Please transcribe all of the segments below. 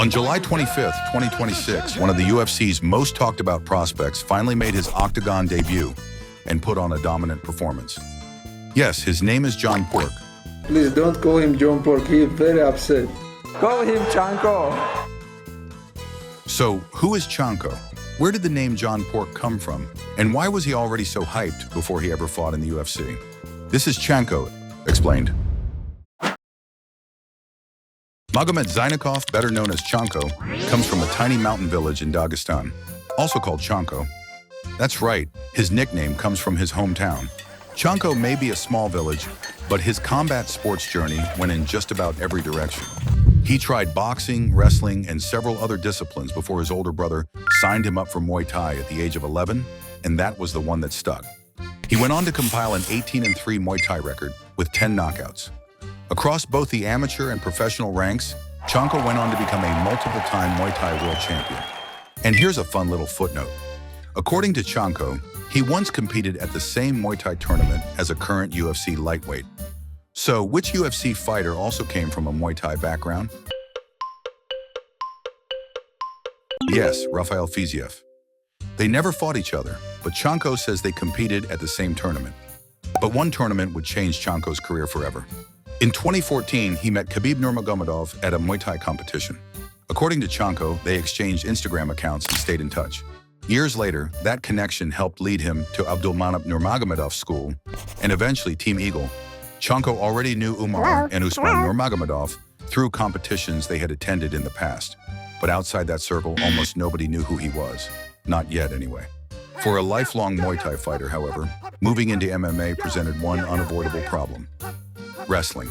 On July 25th, 2026, one of the UFC's most talked about prospects finally made his octagon debut and put on a dominant performance. Yes, his name is John Pork. Please don't call him John Pork, he is very upset. Call him Chanko. So, who is Chanko? Where did the name John Pork come from? And why was he already so hyped before he ever fought in the UFC? This is Chanko Explained. Magomed Zainikov, better known as Chanko, comes from a tiny mountain village in Dagestan, also called Chanko. That's right, his nickname comes from his hometown. Chanko may be a small village, but his combat sports journey went in just about every direction. He tried boxing, wrestling, and several other disciplines before his older brother signed him up for Muay Thai at the age of 11, and that was the one that stuck. He went on to compile an 18-3 Muay Thai record with 10 knockouts. Across both the amateur and professional ranks, Chanko went on to become a multiple-time Muay Thai world champion. And here's a fun little footnote. According to Chanko, he once competed at the same Muay Thai tournament as a current UFC lightweight. So, which UFC fighter also came from a Muay Thai background? Yes, Rafael Fiziev. They never fought each other, but Chanko says they competed at the same tournament. But one tournament would change Chanko's career forever. In 2014, he met Khabib Nurmagomedov at a Muay Thai competition. According to Chanko, they exchanged Instagram accounts and stayed in touch. Years later, that connection helped lead him to Abdulmanap Nurmagomedov's school and eventually Team Eagle. Chanko already knew Umar and Usman Nurmagomedov through competitions they had attended in the past. But outside that circle, almost nobody knew who he was. Not yet, anyway. For a lifelong Muay Thai fighter, however, moving into MMA presented one unavoidable problem: wrestling.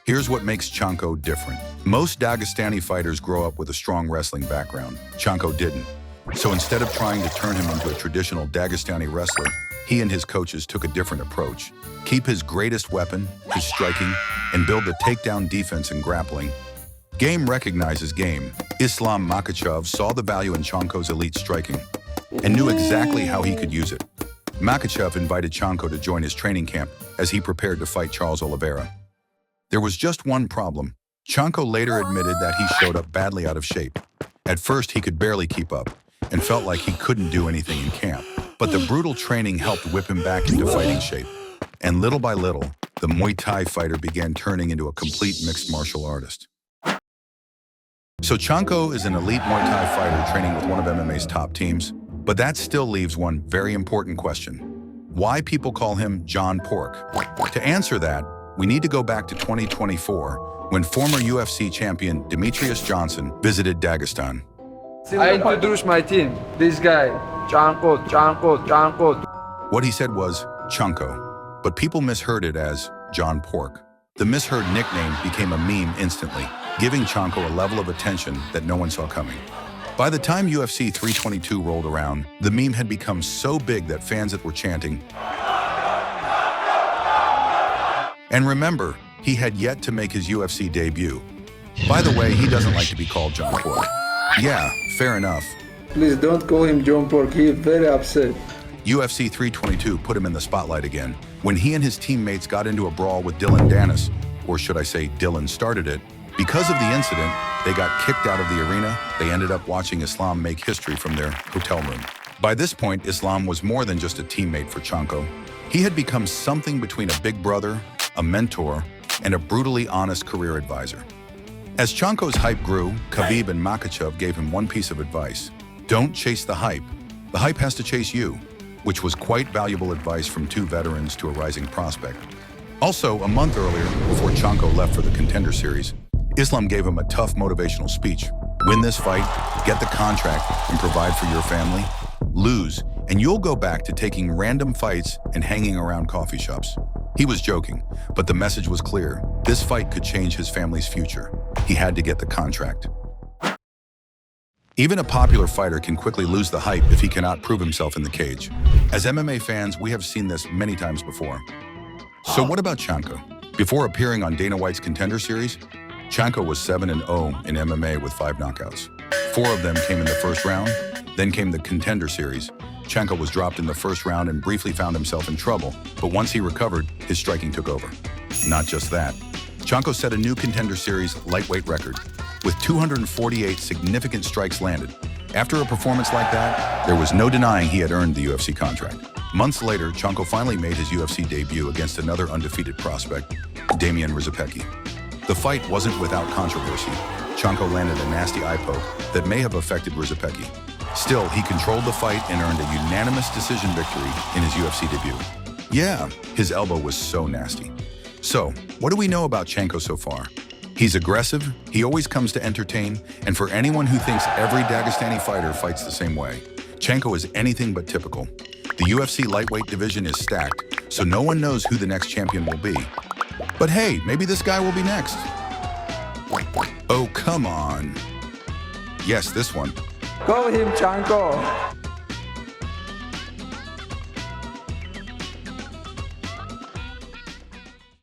Here's what makes Chanko different. Most Dagestani fighters grow up with a strong wrestling background. Chanko didn't. So instead of trying to turn him into a traditional Dagestani wrestler, he and his coaches took a different approach. Keep his greatest weapon, his striking, and build the takedown defense and grappling. Game recognizes game. Islam Makhachev saw the value in Chanko's elite striking and knew exactly how he could use it. Makhachev invited Chanko to join his training camp as he prepared to fight Charles Oliveira. There was just one problem. Chanko later admitted that he showed up badly out of shape. At first, he could barely keep up and felt like he couldn't do anything in camp. But the brutal training helped whip him back into fighting shape. And little by little, the Muay Thai fighter began turning into a complete mixed martial artist. So Chanko is an elite Muay Thai fighter training with one of MMA's top teams. But that still leaves one very important question: why people call him John Pork? To answer that, we need to go back to 2024, when former UFC champion Demetrius Johnson visited Dagestan. I introduced my team. This guy, Chanko. What he said was Chanko, but people misheard it as John Pork. The misheard nickname became a meme instantly, giving Chanko a level of attention that no one saw coming. By the time UFC 322 rolled around, the meme had become so big that fans that were chanting. And remember, he had yet to make his UFC debut. By the way, he doesn't like to be called John Pork. Yeah, fair enough. Please don't call him John Pork, he is very upset. UFC 322 put him in the spotlight again when he and his teammates got into a brawl with Dylan Dennis, or should I say Dylan started it. Because of the incident, they got kicked out of the arena. They ended up watching Islam make history from their hotel room. By this point, Islam was more than just a teammate for Chanko. He had become something between a big brother, a mentor, and a brutally honest career advisor. As Chanko's hype grew, Khabib and Makhachev gave him one piece of advice: don't chase the hype. The hype has to chase you, which was quite valuable advice from two veterans to a rising prospect. Also, a month earlier, before Chanko left for the Contender Series, Islam gave him a tough motivational speech. Win this fight, get the contract, and provide for your family. Lose, and you'll go back to taking random fights and hanging around coffee shops. He was joking, but the message was clear. This fight could change his family's future. He had to get the contract. Even a popular fighter can quickly lose the hype if he cannot prove himself in the cage. As MMA fans, we have seen this many times before. So what about Chanko? Before appearing on Dana White's Contender Series, Chanko was 7-0 in MMA with 5 knockouts. 4 of them came in the first round, then came the Contender Series. Chanko was dropped in the first round and briefly found himself in trouble, but once he recovered, his striking took over. Not just that. Chanko set a new Contender Series lightweight record. with 248 significant strikes landed. After a performance like that, there was no denying he had earned the UFC contract. Months later, Chanko finally made his UFC debut against another undefeated prospect, Damian Rizapecki. The fight wasn't without controversy. Chanko landed a nasty eye poke that may have affected Rizapecki. Still, he controlled the fight and earned a unanimous decision victory in his UFC debut. Yeah, his elbow was so nasty. So, what do we know about Chanko so far? He's aggressive, he always comes to entertain, and for anyone who thinks every Dagestani fighter fights the same way, Chanko is anything but typical. The UFC lightweight division is stacked, so no one knows who the next champion will be. But hey, maybe this guy will be next. Oh, come on. Yes, this one. Go him, Chanko.